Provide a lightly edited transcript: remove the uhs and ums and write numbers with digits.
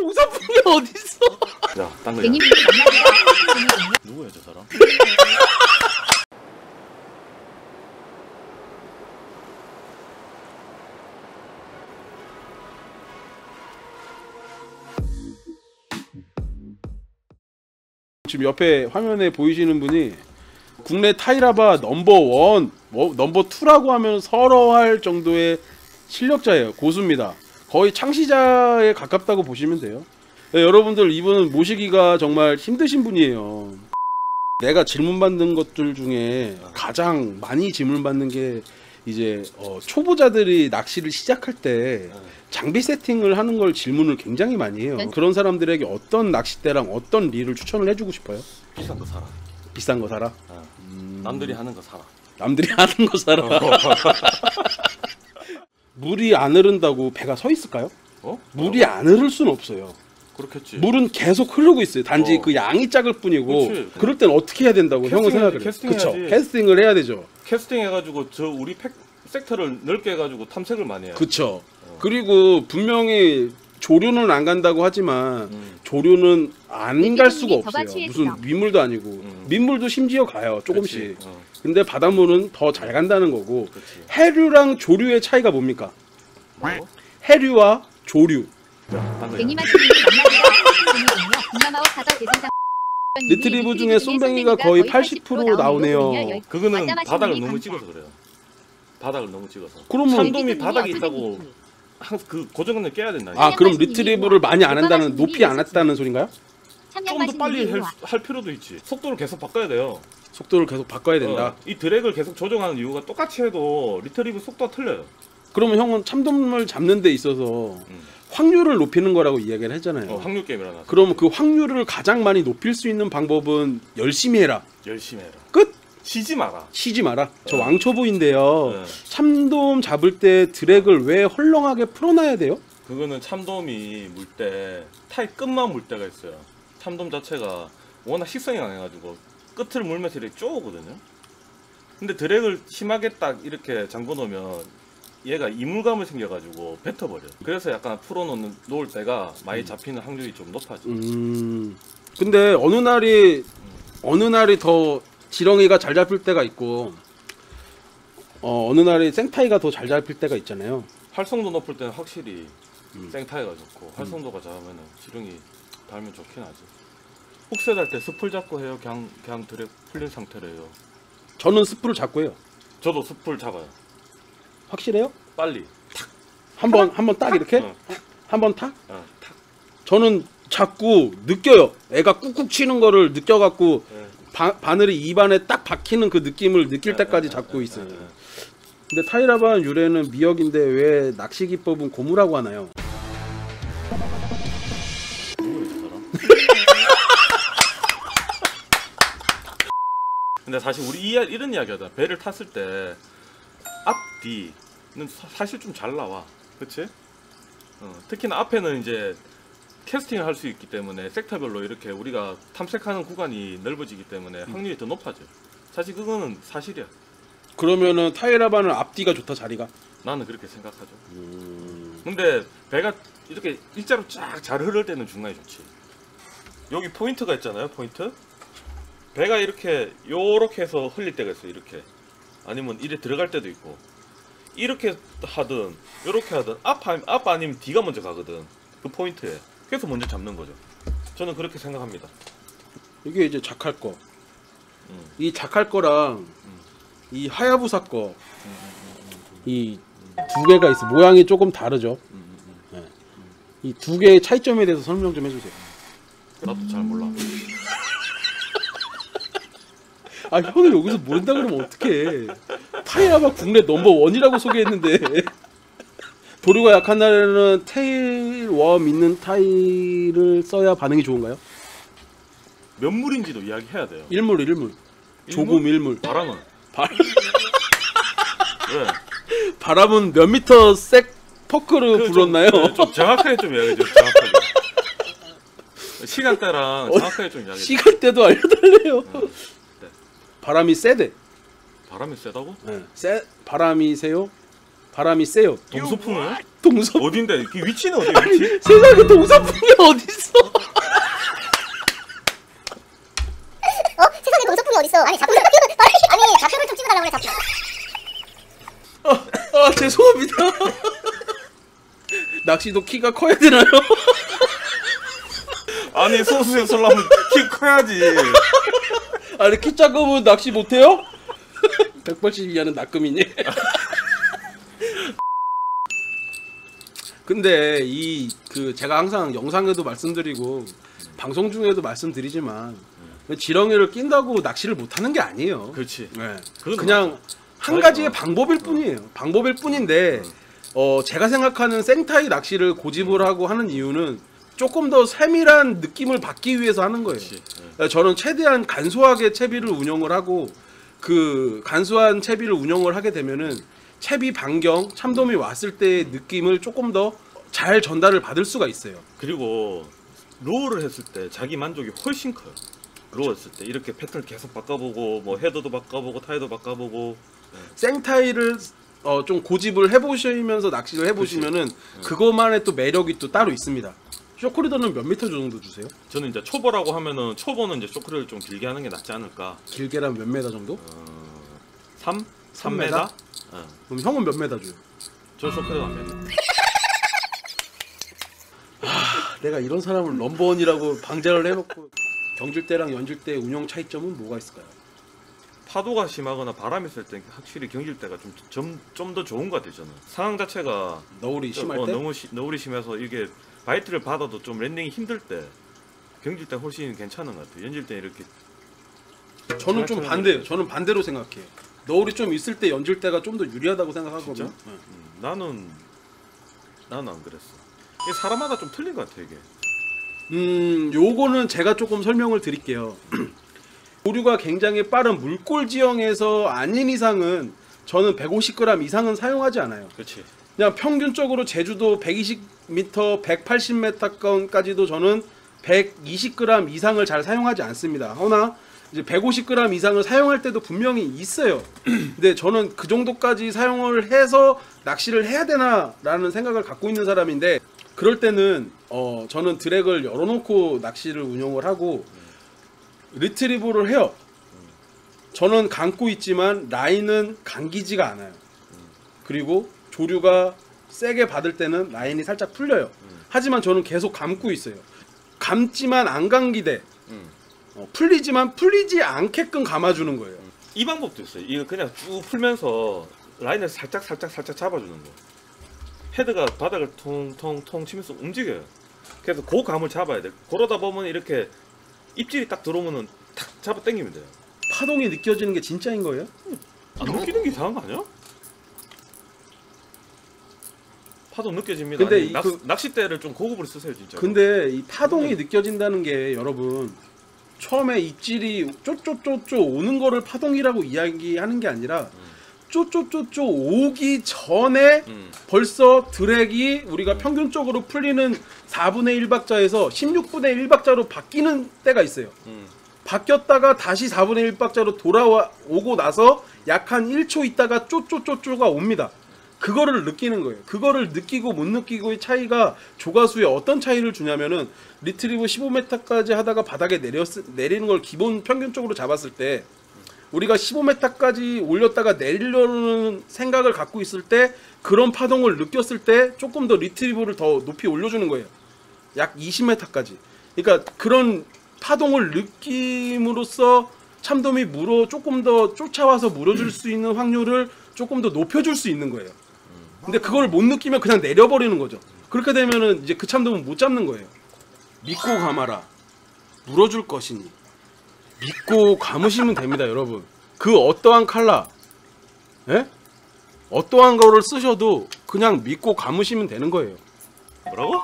용사품이 어딨어? 야, 딴 거야. 누구야 저 사람? 지금 옆에 화면에 보이시는 분이 국내 타이라바 넘버1, 넘버2라고 하면 서러할 정도의 실력자예요. 고수입니다. 거의 창시자에 가깝다고 보시면 돼요. 네, 여러분들 이분은 모시기가 정말 힘드신 분이에요. 내가 질문받는 것들 중에 가장 많이 질문받는 게 이제 초보자들이 낚시를 시작할 때 장비 세팅을 하는 걸 질문을 굉장히 많이 해요. 그런 사람들에게 어떤 낚싯대랑 어떤 릴을 추천을 해주고 싶어요? 비싼 거 사라. 비싼 거 사라? 남들이 하는 거 사라. 남들이 하는 거 사라. 물이 안 흐른다고 배가 서 있을까요? 물이 안 흐를 수는 없어요. 그렇겠지. 물은 계속 흐르고 있어요. 단지 그 양이 작을 뿐이고. 그렇지. 그럴 땐 어떻게 해야 된다고 형은 생각을 해요? 그렇죠. 캐스팅을 해야 되죠. 캐스팅 해가지고 저 우리 섹터를 넓게 해가지고 탐색을 많이 해요. 그렇죠. 그리고 분명히 조류는 안 간다고 하지만 조류는 안 갈 수가 없어요. 무슨 민물도 아니고 민물도 심지어 가요. 조금씩. 근데 바닷물은 더 잘 간다는 거고. 그치. 해류랑 조류의 차이가 뭡니까? 뭐? 해류와 조류. 리트리브 중에 쏨뱅이가 거의 80% 나오네요. 그거는 바닥을 너무 찍어서 그래요. 바닥을 너무 찍어서. 그러면 참돔이 바닥에 있다고 그 고정관을 깨야 된다. 아 그럼 리트리브를 많이 안 한다는, 높이 안 했다는 소린가요? 좀 더 빨리 할 필요도 있지. 속도를 계속 바꿔야 돼요. 속도를 계속 바꿔야 된다. 이 드랙을 계속 조정하는 이유가 똑같이 해도 리트리브 속도가 틀려요. 그러면 형은 참돔을 잡는 데 있어서 확률을 높이는 거라고 이야기를 했잖아요. 확률 게임이라. 그럼 그 확률을 가장 많이 높일 수 있는 방법은 열심히 해라. 열심히 해라. 끝! 쉬지 마라. 쉬지 마라. 저 왕초보인데요. 참돔 잡을 때 드랙을 왜 헐렁하게 풀어놔야 돼요? 그거는 참돔이 물 때 타이 끝만 물 때가 있어요. 참돔 자체가 워낙 식성이 강해가지고 끝을 물면서 이렇게 쪼거든요. 근데 드랙을 심하게 딱 이렇게 잠궈 놓으면 얘가 이물감을 생겨가지고 뱉어버려. 그래서 약간 놓을 때가 많이 잡히는 확률이 좀 높아져. 근데 어느 날이 더 지렁이가 잘 잡힐 때가 있고 어느 날이 생타이가 더 잘 잡힐 때가 있잖아요. 활성도 높을 때는 확실히 생타이가 좋고 활성도가 작으면 지렁이 달면 좋긴 하지. 혹세 달 때 스풀 잡고 해요? 그냥 드랙 풀린 상태로 해요? 저는 스프를 잡고 해요. 저도 스풀 잡아요. 확실해요? 빨리 한번 딱 이렇게? 한번 탁? 탁. 저는 자꾸 느껴요. 애가 꾹꾹 치는 거를 느껴갖고 바늘이 입안에 딱 박히는 그 느낌을 느낄 때까지 잡고 있어요. 근데 타이라바 유래는 미역인데 왜 낚시 기법은 고무라고 하나요? 근데 사실 우리 이런 이야기 하잖아. 배를 탔을 때 앞뒤는 사실 좀 잘 나와. 그치? 특히나 앞에는 이제 캐스팅을 할 수 있기 때문에 섹터별로 이렇게 우리가 탐색하는 구간이 넓어지기 때문에 확률이 더 높아져요. 사실 그거는 사실이야. 그러면은 타이라바는 앞뒤가 좋다, 자리가? 나는 그렇게 생각하죠. 근데 배가 이렇게 일자로 쫙 잘 흐를 때는 중간이 좋지. 여기 포인트가 있잖아요. 포인트. 배가 이렇게 요렇게 해서 흘릴 때가 있어요. 이렇게. 아니면 이래 들어갈 때도 있고. 이렇게 하든 요렇게 하든 앞 아니면 뒤가 먼저 가거든. 그 포인트에. 그래서 먼저 잡는 거죠. 저는 그렇게 생각합니다. 이게 이제 작할 거. 이 작할 거랑 이 하야부사 거. 이 두 개가 있어. 모양이 조금 다르죠. 네. 이 두 개의 차이점에 대해서 설명 좀 해주세요. 나도 잘 몰라. 아 형이 여기서 모른다 그러면 어떡해. 타이라바 국내 넘버1이라고 소개했는데. 도류가 약한 날에는 테일 웜 있는 타이를 써야 반응이 좋은가요? 몇 물인지도 이야기해야 돼요. 일물. 조금 일물. 바람은? 왜? 바람은 몇 미터 색 퍼크를 불었나요? 좀 정확하게 좀 이야기해 줘. 정확하게. 시간대랑 정확하게 좀 이야기해 줘. 시간대도 알려달래요. 네. 바람이 세대. 바람이 세다고? 네. 바람이 세요? 바람이 세요. 동서풍을? 동서 어딘데? 그 위치는 어디야? 위치? 세상에 동서풍이 어딨어? 세상에 동서풍이 어딨어? 아니 좌표를 아니 좌표를 좀 찍어달라고 그래 좌표. 죄송합니다. 낚시도 키가 커야 되나요? 아니 소수에 설라면 키 커야지. 아니 키 작으면 낚시 못해요? 180 이하는 낚음이니? 근데 제가 항상 영상에도 말씀드리고 방송 중에도 말씀드리지만 지렁이를 낀다고 낚시를 못하는 게 아니에요. 그렇지. 네. 그건 그냥 한 가지의 방법일 뿐이에요. 방법일 뿐인데 제가 생각하는 생타이 낚시를 고집을 하고 하는 이유는 조금 더 세밀한 느낌을 받기 위해서 하는 거예요. 저는 최대한 간소하게 채비를 운영을 하고 그 간소한 채비를 운영을 하게 되면은 채비 반경, 참돔이 왔을 때의 느낌을 조금 더 잘 전달을 받을 수가 있어요. 그리고 로우를 했을 때 자기 만족이 훨씬 커요. 로우 했을 때 이렇게 패턴을 계속 바꿔보고 뭐 헤더도 바꿔보고 타이도 바꿔보고. 생타이를 좀 고집을 해보시면서 낚시를 해보시면은 그것만의 또 매력이 또 따로 있습니다. 쇼크리더는 몇 미터 정도 주세요? 저는 이제 초보라고 하면은 초보는 이제 쇼크를 좀 길게 하는 게 낫지 않을까. 길게란 몇 메다 정도? 3? 3m? 3m? 그럼 형은 몇 메다 줘요? 저 쇼크를 안 맺는. 내가 이런 사람을 넘버원이라고 방자를 해놓고 경질 때랑 연질 때 운영 차이점은 뭐가 있을까요? 파도가 심하거나 바람이 셀 때 확실히 경질 때가 좀 더 좋은 것 같아요. 저는 상황 자체가 너울이 심할 때? 너무 너울이 심해서 이게 바이트를 받아도 좀 랜딩이 힘들 때 경질 때 훨씬 괜찮은 것 같아요. 연질 때 이렇게. 저는 좀 반대예요. 저는 반대로 생각해요. 너울이 좀 있을 때 연질 때가 좀 더 유리하다고 생각하거든요. 진짜? 나는 안 그랬어. 이게 사람마다 좀 틀린 것 같아 이게. 요거는 제가 조금 설명을 드릴게요. 조류가 굉장히 빠른 물골 지형에서 아닌 이상은 저는 150g 이상은 사용하지 않아요. 그렇지. 그냥 평균적으로 제주도 120m, 180m까지도 저는 120g 이상을 잘 사용하지 않습니다. 허나 이제 150g 이상을 사용할 때도 분명히 있어요. 근데 저는 그 정도까지 사용을 해서 낚시를 해야 되나라는 생각을 갖고 있는 사람인데, 그럴 때는 저는 드랙을 열어놓고 낚시를 운영을 하고 리트리버를 해요. 저는 감고 있지만 라인은 감기지가 않아요. 그리고 조류가 세게 받을 때는 라인이 살짝 풀려요. 하지만 저는 계속 감고 있어요. 감지만 안 감기되 풀리지만 풀리지 않게끔 감아주는 거예요. 이 방법도 있어요. 이거 그냥 쭉 풀면서 라인을 살짝 잡아주는 거. 헤드가 바닥을 통통통 치면서 움직여요. 그래서 그 감을 잡아야 돼. 그러다 보면 이렇게 입질이 딱 들어오면은 탁 잡아 당기면 돼요. 파동이 느껴지는 게 진짜인 거예요? 안 느끼는 게 이상한 거 아니야? 파동 느껴집니다. 근데 아니, 낚싯대를 좀 고급으로 쓰세요 진짜. 근데 이 파동이 느껴진다는 게 여러분, 처음에 입질이 쪼쪼쪼쪼 오는 거를 파동이라고 이야기하는 게 아니라 쪼쪼쪼쪼 오기 전에 벌써 드랙이 우리가 평균적으로 풀리는 4분의 1박자에서 16분의 1박자로 바뀌는 때가 있어요. 바뀌었다가 다시 4분의 1박자로 돌아오고 나서 약 한 1초 있다가 쪼쪼쪼쪼가 옵니다. 그거를 느끼는 거예요. 그거를 느끼고 못 느끼고의 차이가 조가수에 어떤 차이를 주냐면은 리트리브 15m까지 하다가 바닥에 내리는 걸 기본 평균적으로 잡았을 때, 우리가 15m까지 올렸다가 내리려는 생각을 갖고 있을 때 그런 파동을 느꼈을 때 조금 더 리트리브를 더 높이 올려주는 거예요. 약 20m까지. 그러니까 그런 파동을 느낌으로써 참돔이 조금 더 쫓아와서 물어줄 수 있는 확률을 조금 더 높여줄 수 있는 거예요. 근데 그걸 못 느끼면 그냥 내려버리는 거죠. 그렇게 되면은 이제 그 참돔은 못 잡는 거예요. 믿고 감아라. 물어줄 것이니. 믿고 감으시면 됩니다, 여러분. 그 어떠한 칼라, 예? 어떠한 거를 쓰셔도 그냥 믿고 감으시면 되는 거예요. 뭐라고?